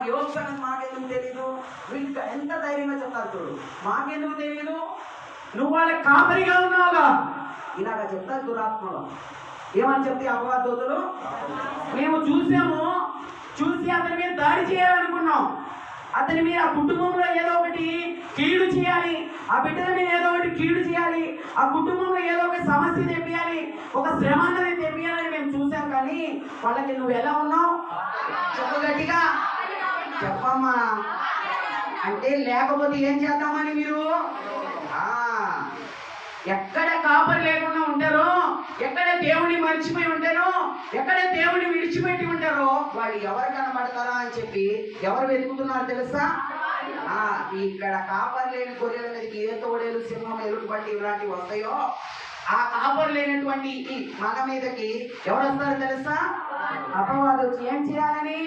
యోగ సంగతి మాకెందుకు తెలియదు? వీళ్ళు ఎంత ధైర్యంగా చెప్తారు చూడు, మాకెందుకు తెలియదు? నువ్వు వాళ్ళ కాపరిగా ఉన్నావుగా. ఇలాగ చెప్తారు దురాత్మలో. ఏమని చెప్తే అపవాదోతులు, మేము చూసాము, చూసి అతని మీద దాడి చేయాలనుకున్నాం. అతని మీద, ఆ కుటుంబంలో ఏదో ఒకటి కీడు చేయాలి, ఆ బిడ్డల మీద ఏదో ఒకటి కీడు చేయాలి, ఆ కుటుంబంలో ఏదో ఒక సమస్య తెప్పియాలి, ఒక శ్రమ అనేది తెప్పియాలని మేము చూసాం. కానీ వాళ్ళకి నువ్వు ఎలా ఉన్నావు? చెప్పు గట్టిగా చెప్పమ్మా. అంటే లేకపోతే ఏం చేద్దామని మీరు ఎక్కడ కాపరి లేకుండా ఉంటారో, ఎక్కడ దేవుని మర్చిపోయి ఉంటారో, ఎక్కడ దేవుని విడిచిపెట్టి ఉంటారో వాళ్ళు ఎవరు కనబడతారా అని చెప్పి ఎవరు వెతుకుతున్నారు తెలుసా? ఇక్కడ కాపరి లేని గొర్రెల మీదకి ఏ తోడేలు, సింహం, ఎలుగుబంటి ఇలాంటివి వస్తాయో, ఆ కాపరి లేనటువంటి మన మీదకి ఎవరు వస్తారో తెలుసా? అపవాది వచ్చి ఏం చేయాలని